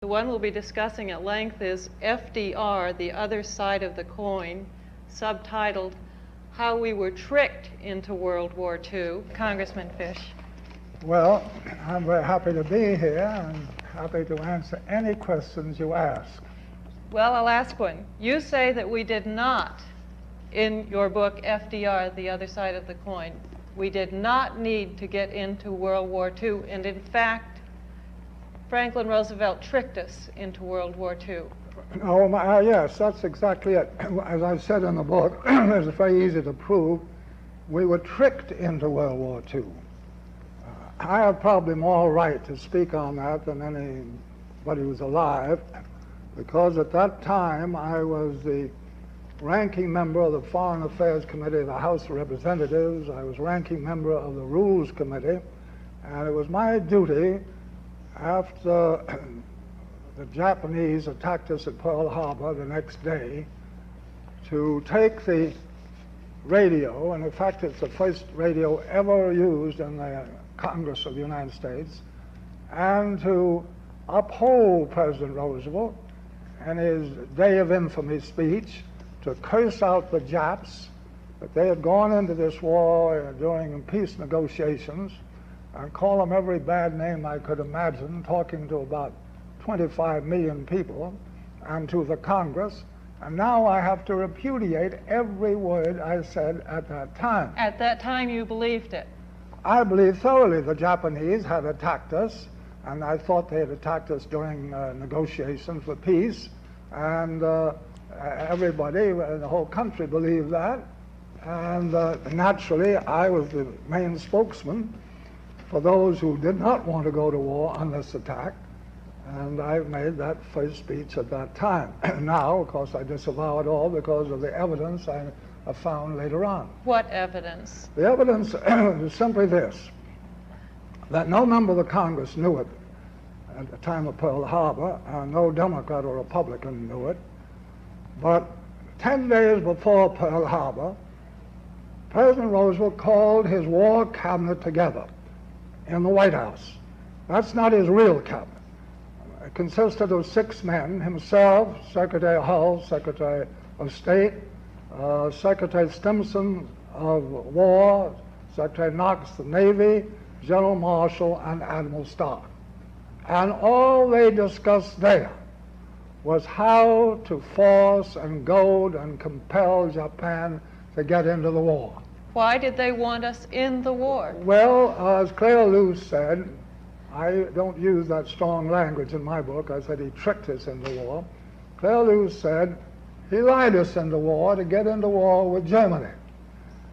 The one we'll be discussing at length is FDR, The Other Side of the Coin, subtitled How We Were Tricked into World War II. Congressman Fish. Well, I'm very happy to be here and happy to answer any questions you ask. Well, I'll ask one. You say that we did not, in your book FDR, The Other Side of the Coin, we did not need to get into World War II, and in fact, Franklin Roosevelt tricked us into World War II. Oh, yes, that's exactly it. As I said in the book, it's very easy to prove we were tricked into World War II. I have probably more right to speak on that than anybody who's alive, because at that time I was the ranking member of the Foreign Affairs Committee of the House of Representatives. I was ranking member of the Rules Committee, and it was my duty, after the Japanese attacked us at Pearl Harbor the next day, to take the radio, and in fact it's the first radio ever used in the Congress of the United States, and to uphold President Roosevelt in his Day of Infamy speech, to curse out the Japs, that they had gone into this war during peace negotiations, and call them every bad name I could imagine, talking to about 25 million people and to the Congress. And now I have to repudiate every word I said at that time. At that time you believed it? I believe thoroughly the Japanese had attacked us, and I thought they had attacked us during negotiations for peace, and everybody in the whole country believed that. And naturally I was the main spokesman for those who did not want to go to war on this attack, and I made that first speech at that time. Now, of course, I disavow it all because of the evidence I found later on. What evidence? The evidence is simply this, that no member of the Congress knew it at the time of Pearl Harbor, and no Democrat or Republican knew it, but 10 days before Pearl Harbor, President Roosevelt called his war cabinet together in the White House. That's not his real cabinet. It consisted of 6 men, himself, Secretary Hull, Secretary of State, Secretary Stimson of War, Secretary Knox of the Navy, General Marshall, and Admiral Stark. And all they discussed there was how to force and goad and compel Japan to get into the war. Why did they want us in the war? Well, as Claire Luce said, I don't use that strong language in my book. I said he tricked us into war. Claire Luce said he lied us into war to get into war with Germany.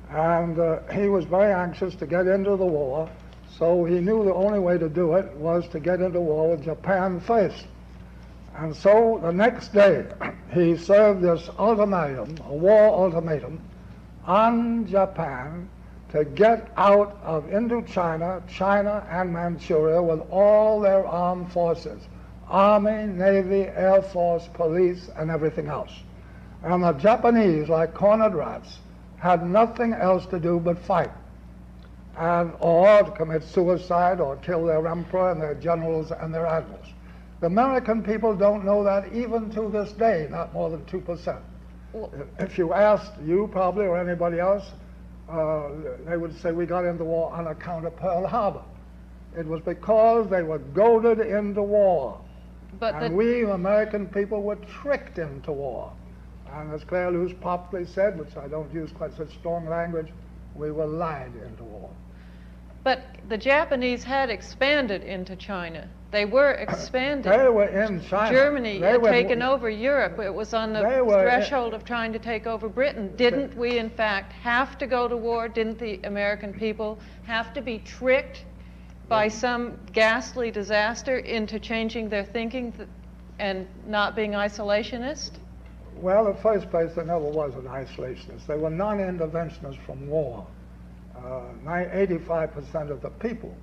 And he was very anxious to get into the war, so he knew the only way to do it was to get into war with Japan first. And so the next day, he served this ultimatum, a war ultimatum, on Japan to get out of Indochina, China, and Manchuria with all their armed forces, Army, Navy, Air Force, police, and everything else. And the Japanese, like cornered rats, had nothing else to do but fight, or to commit suicide or kill their emperor and their generals and their admirals. The American people don't know that even to this day, not more than 2%. If you asked you probably or anybody else, they would say we got into war on account of Pearl Harbor. It was because they were goaded into war. And we American people were tricked into war. And as Claire Luce properly said, which I don't use quite such strong language, we were lied into war. But the Japanese had expanded into China. They were expanding. They were in China. Germany had taken over Europe. It was on the threshold of trying to take over Britain. Didn't we, in fact, have to go to war? Didn't the American people have to be tricked by some ghastly disaster into changing their thinking and not being isolationist? Well, in the first place, there never was an isolationist. They were non-interventionists from war. 85% of the people.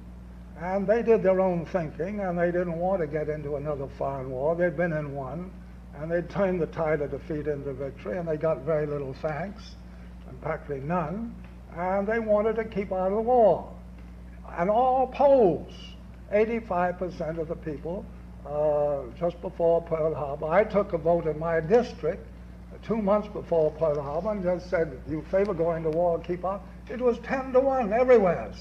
And they did their own thinking, and they didn't want to get into another foreign war. They'd been in one, and they turned the tide of defeat into victory, and they got very little thanks, and practically none, and they wanted to keep out of the war. And all polls, 85% of the people just before Pearl Harbor. I took a vote in my district 2 months before Pearl Harbor and just said, do you favor going to war, keep out? It was 10-1 everywhere.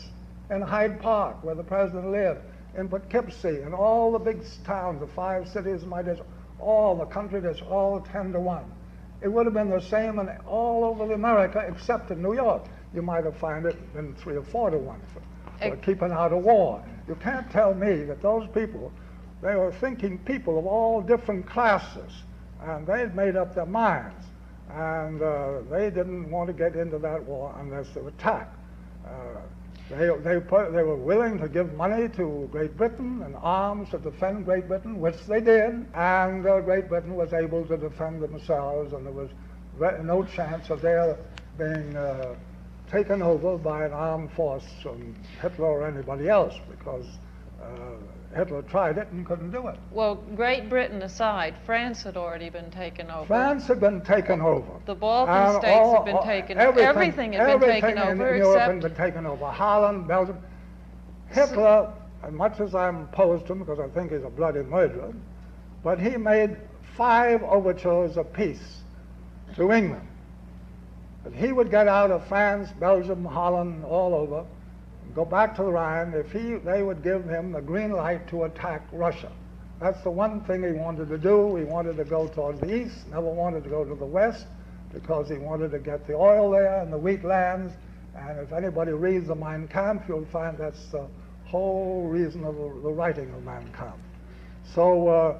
In Hyde Park, where the president lived, in Poughkeepsie, in all the big towns, the 5 cities in my district, all the country districts, all 10-1. It would have been the same in all over America except in New York. You might have found it been 3 or 4-1 for keeping out of war. You can't tell me that those people, they were thinking people of all different classes, and they'd made up their minds, and they didn't want to get into that war unless they were attacked. They were willing to give money to Great Britain and arms to defend Great Britain, which they did, and Great Britain was able to defend themselves, and there was no chance of their being taken over by an armed force from Hitler or anybody else, because Hitler tried it and couldn't do it. Well, Great Britain aside, France had already been taken over. France had been taken over. The Balkan states had been taken over. Everything had been taken over in Europe had been taken over. Holland, Belgium. Hitler, as much as I'm opposed to him because I think he's a bloody murderer, but he made 5 overtures of peace to England. But he would get out of France, Belgium, Holland, all over, go back to the Rhine if they would give him the green light to attack Russia. That's the one thing he wanted to do. He wanted to go towards the east, never wanted to go to the west, because he wanted to get the oil there and the wheat lands. And if anybody reads the Mein Kampf, you'll find that's the whole reason of the writing of Mein Kampf. So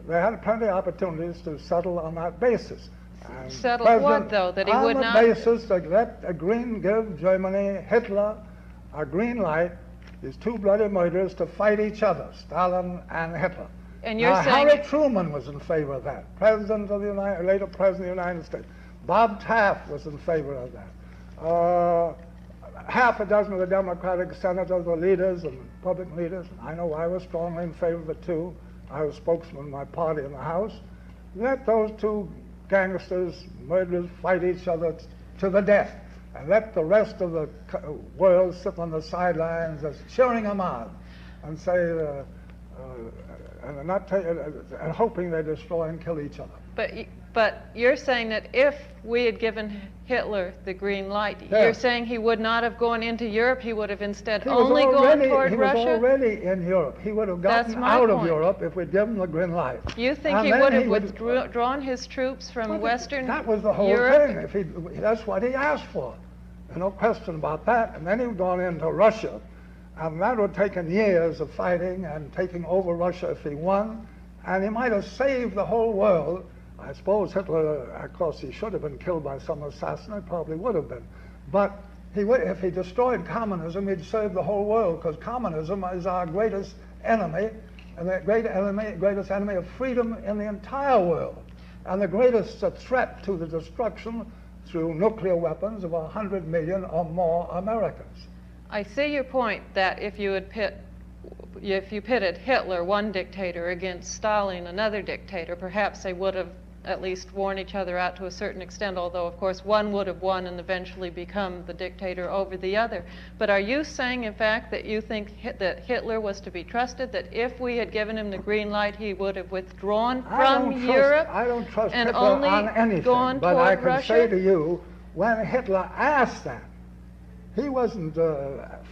they had plenty of opportunities to settle on that basis. And settle what, though? That he would not? On the basis that give Germany, Hitler, a green light, these 2 bloody murderers, to fight each other, Stalin and Hitler. And you're saying Harry Truman was in favor of that, President of the later President of the United States. Bob Taft was in favor of that. Half a dozen of the Democratic senators were leaders and Republican leaders. I know I was strongly in favor of it too. I was spokesman of my party in the House. Let those 2 gangsters, murderers, fight each other to the death. And let the rest of the world sit on the sidelines just cheering them on and say, and hoping they destroy and kill each other. But you're saying that if we had given Hitler the green light, you're saying he would not have gone into Europe, he would have instead only gone toward Russia? He was already in Europe. He would have gotten out of Europe if we'd given him the green light. You think he would have withdrawn his troops from Western Europe? That was the whole thing. That's what he asked for. There's no question about that. And then he would gone into Russia. And that would have taken years of fighting and taking over Russia if he won. And he might have saved the whole world. I suppose Hitler, of course, he should have been killed by some assassin. He probably would have been. But if he destroyed communism, he'd save the whole world, because communism is our greatest enemy, and the greatest enemy of freedom in the entire world, and the greatest threat to the destruction through nuclear weapons of 100 million or more Americans. I see your point that if you pitted Hitler, one dictator, against Stalin, another dictator, perhaps they would have at least worn each other out to a certain extent, although of course one would have won and eventually become the dictator over the other. But are you saying, in fact, that you think that Hitler was to be trusted, that if we had given him the green light, he would have withdrawn from Europe? I don't trust and Hitler only on anything, gone but I can Russia? say to you, when Hitler asked that, he wasn't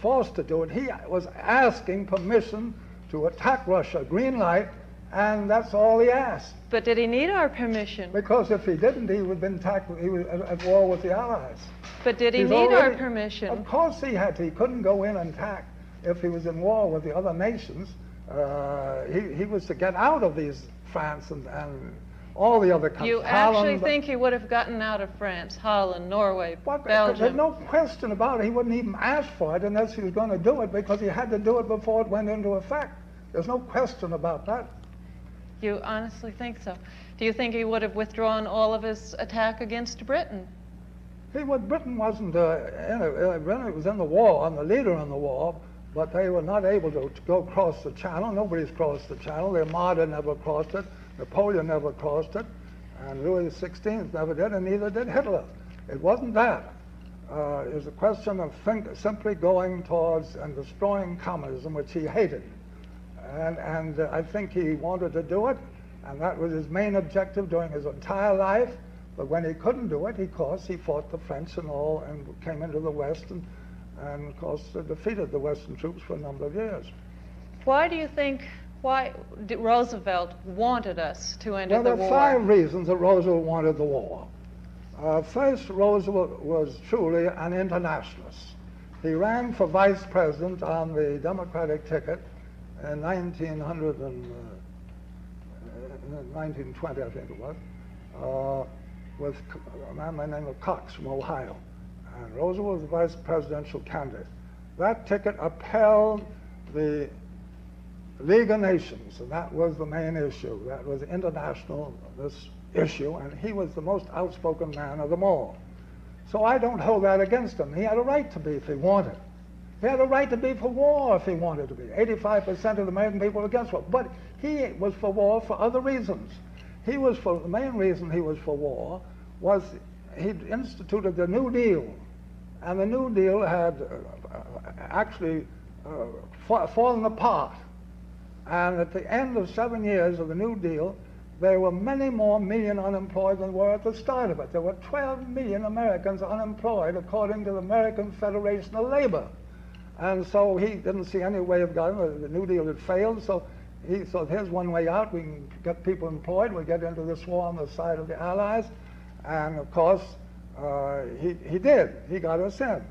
forced to do it. He was asking permission to attack Russia, green light, and that's all he asked. But did he need our permission? Because if he didn't, he would have been he was at war with the Allies. But did he need our permission? Of course he had to. He couldn't go in and attack if he was in war with the other nations. He was to get out of these France and all the other countries. You actually think he would have gotten out of France, Holland, Norway, Belgium? There's no question about it. He wouldn't even ask for it unless he was going to do it, because he had to do it before it went into effect. There's no question about that. You honestly think so? Do you think he would have withdrawn all of his attack against Britain? Britain wasn't Britain was in the war, and the leader in the war, but they were not able to go across the Channel. Nobody's crossed the Channel. The Armada never crossed it. Napoleon never crossed it, and Louis XVI never did, and neither did Hitler. It wasn't that. It was a question of simply going towards and destroying communism, which he hated. And I think he wanted to do it, and that was his main objective during his entire life. But when he couldn't do it, of course, he fought the French and all, and came into the West, and of course defeated the Western troops for a number of years. Why do you think, why did Roosevelt wanted us to enter the war? Well, there are 5 reasons that Roosevelt wanted the war. First, Roosevelt was truly an internationalist. He ran for vice president on the Democratic ticket in 1920, I think it was, with a man by the name of Cox from Ohio. And Roosevelt was the vice presidential candidate. That ticket upheld the League of Nations, and that was the main issue. That was international, this issue, and he was the most outspoken man of them all. So I don't hold that against him. He had a right to be if he wanted. He had a right to be for war if he wanted to be. 85% of the American people were against war. But he was for war for other reasons. The main reason he was for war was he instituted the New Deal. And the New Deal had actually fallen apart. And at the end of 7 years of the New Deal, there were many more million unemployed than were at the start of it. There were 12 million Americans unemployed, according to the American Federation of Labor. And so he didn't see any way of getting it. The New Deal had failed, so he thought, here's one way out. We can get people employed. We get into this war on the side of the Allies. And of course, he did. He got us in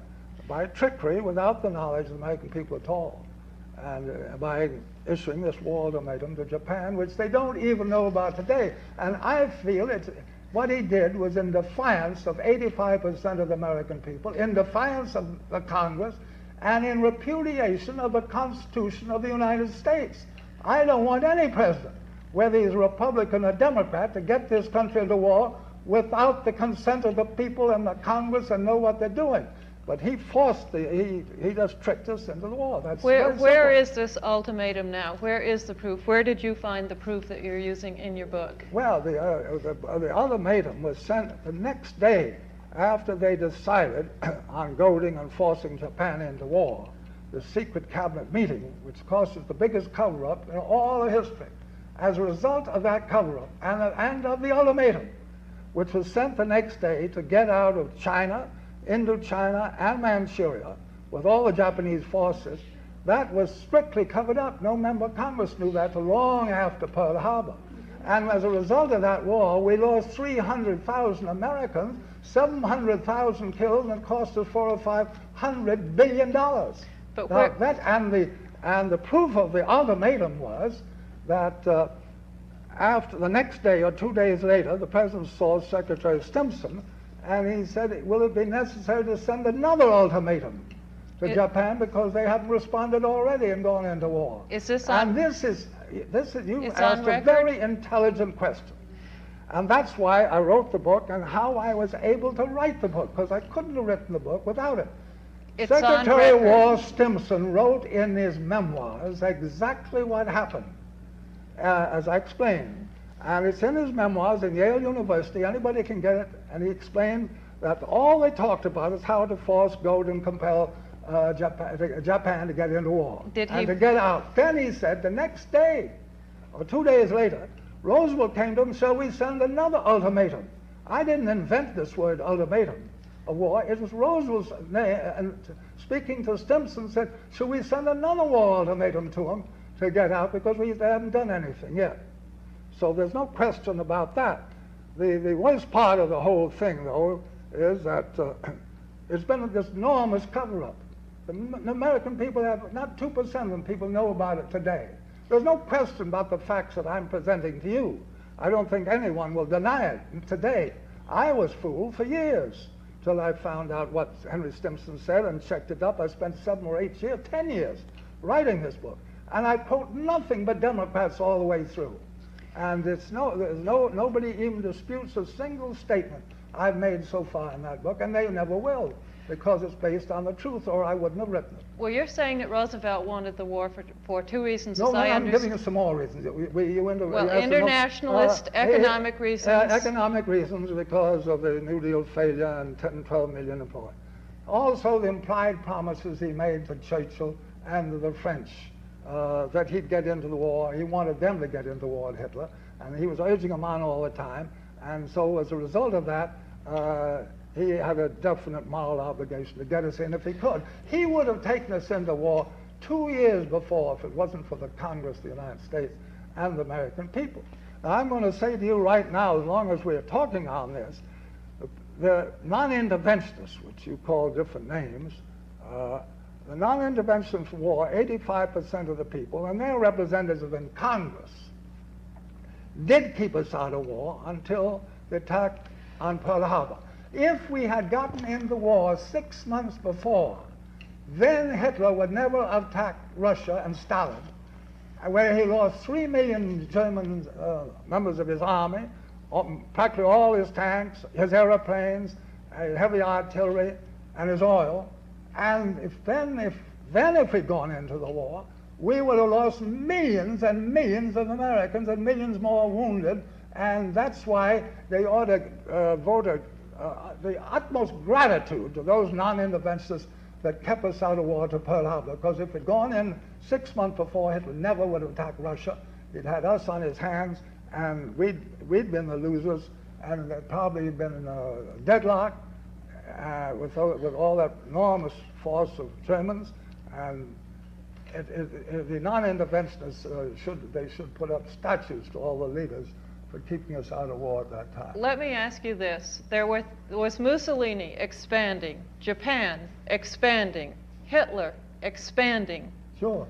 by trickery, without the knowledge of the American people at all. And by issuing this war ultimatum to Japan, which they don't even know about today. And I feel what he did was in defiance of 85% of the American people, in defiance of the Congress, and in repudiation of the Constitution of the United States. I don't want any president, whether he's a Republican or Democrat, to get this country into war without the consent of the people and the Congress and know what they're doing. But he he just tricked us into the war. That's where is this ultimatum now? Where is the proof? Where did you find the proof that you're using in your book? Well, the ultimatum was sent the next day after they decided on goading and forcing Japan into war. The secret cabinet meeting, which of course is the biggest cover-up in all of history. As a result of that cover-up and of the ultimatum, which was sent the next day to get out of China, Indochina, and Manchuria, with all the Japanese forces, that was strictly covered up. No member of Congress knew that till long after Pearl Harbor. And as a result of that war, we lost 300,000 Americans, 700,000 killed, and it cost us $400 or $500 billion. But and the proof of the ultimatum was that after the next day or 2 days later, the president saw Secretary Stimson, and he said, will it be necessary to send another ultimatum to Japan because they haven't responded already and gone into war? Is this on? And you asked a very intelligent question. And that's why I wrote the book and how I was able to write the book, because I couldn't have written the book without it. Secretary of War Stimson wrote in his memoirs exactly what happened, as I explained. And it's in his memoirs in Yale University. Anybody can get it. And he explained that all they talked about is how to force, goad, and compel Japan to get into war and to get out. Then he said the next day, or 2 days later, Roosevelt came to him and said, we send another ultimatum. I didn't invent this word ultimatum of war. It was Roosevelt's name, and speaking to Stimson, said, should we send another war ultimatum to him to get out, because they haven't done anything yet. So there's no question about that. The worst part of the whole thing, though, is that it's been this enormous cover-up. The American people have, not 2% of them people know about it today. There's no question about the facts that I'm presenting to you. I don't think anyone will deny it today. I was fooled for years till I found out what Henry Stimson said and checked it up. I spent 7 or 8 years, 10 years, writing this book. And I quote nothing but Democrats all the way through. And nobody even disputes a single statement I've made so far in that book, and they never will, because it's based on the truth, or I wouldn't have written it. Well, you're saying that Roosevelt wanted the war for 2 reasons. No, I'm giving you some more reasons. Internationalist, economic reasons. Economic reasons, because of the New Deal failure and 10, 12 million employed. Also, the implied promises he made to Churchill and to the French that he'd get into the war. He wanted them to get into the war with Hitler, and he was urging them on all the time. And so as a result of that, he had a definite moral obligation to get us in if he could. He would have taken us into war 2 years before if it wasn't for the Congress of the United States and the American people. Now, I'm going to say to you right now, as long as we're talking on this, the non-interventionists, which you call different names, the non-intervention for war, 85% of the people, and their representatives in Congress, did keep us out of war until the attack on Pearl Harbor. If we had gotten into war 6 months before, then Hitler would never have attacked Russia and Stalin, where he lost 3 million German members of his army, practically all his tanks, his airplanes, heavy artillery, and his oil. And if we'd gone into the war, we would have lost millions and millions of Americans and millions more wounded. And that's why they ought to vote the utmost gratitude to those non-interventionists that kept us out of war to Pearl Harbor. Because if we'd gone in 6 months before, Hitler never would have attacked Russia. He'd had us on his hands, and we'd been the losers, and there'd probably been a deadlock with all that enormous force of Germans. And the non-interventionists should put up statues to all the leaders for keeping us out of war at that time. Let me ask you this. There was Mussolini expanding, Japan expanding, Hitler expanding. Sure.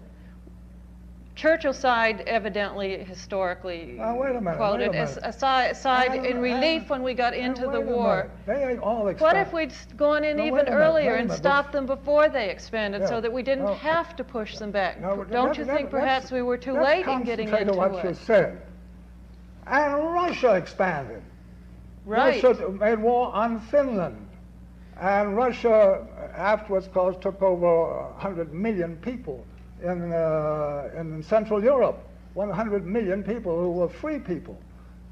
Churchill side evidently historically quoted as a side in relief when we got into the war. They ain't all expanded. What if we'd gone in even earlier and stopped them before they expanded so that we didn't have to push them back? Don't you think perhaps we were too late in getting into what you it? said. And Russia expanded. Right. Russia made war on Finland. And Russia afterwards, of course, took over 100 million people in Central Europe, 100 million people who were free people,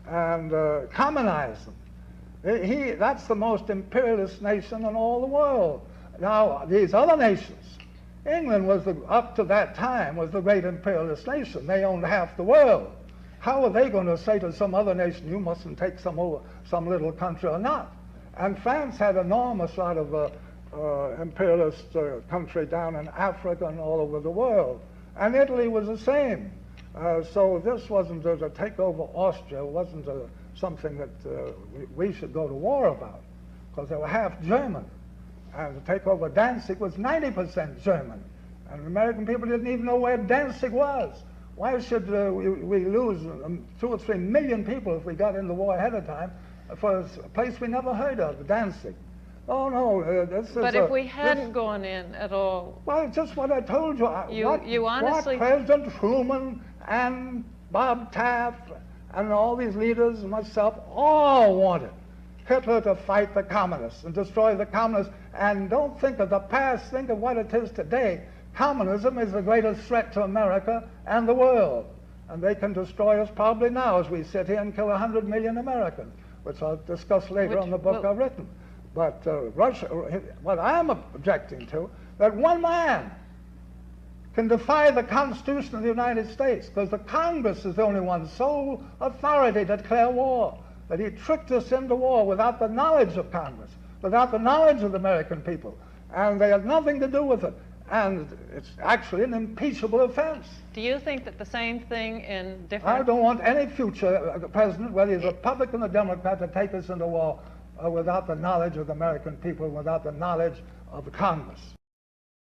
and communized them. That's the most imperialist nation in all the world. Now, these other nations, England was, up to that time, was the great imperialist nation. They owned half the world. How are they going to say to some other nation, you mustn't take some little country or not? And France had an enormous lot of imperialist country down in Africa and all over the world. And Italy was the same. So this wasn't to take over Austria, it wasn't something that we should go to war about, because they were half German. And to take over Danzig was 90% German. And the American people didn't even know where Danzig was. Why should we lose 2 or 3 million people if we got in the war ahead of time for a place we never heard of, Danzig? Oh, no, this is... But if we hadn't gone in at all... Well, just what I told you. You honestly... What President Truman and Bob Taft and all these leaders and myself all wanted Hitler to fight the communists and destroy the communists. And don't think of the past, think of what it is today. Communism is the greatest threat to America and the world. And they can destroy us probably now as we sit here and kill 100 million Americans, which I'll discuss later in the book I've written. But Russia, what I'm objecting to, that one man can defy the Constitution of the United States, because the Congress is the only one sole authority to declare war, that he tricked us into war without the knowledge of Congress, without the knowledge of the American people, and they had nothing to do with it. And it's actually an impeachable offense. Do you think that the same thing in different... I don't want any future president, whether he's a Republican or Democrat, to take us into war without the knowledge of the American people, without the knowledge of the Congress.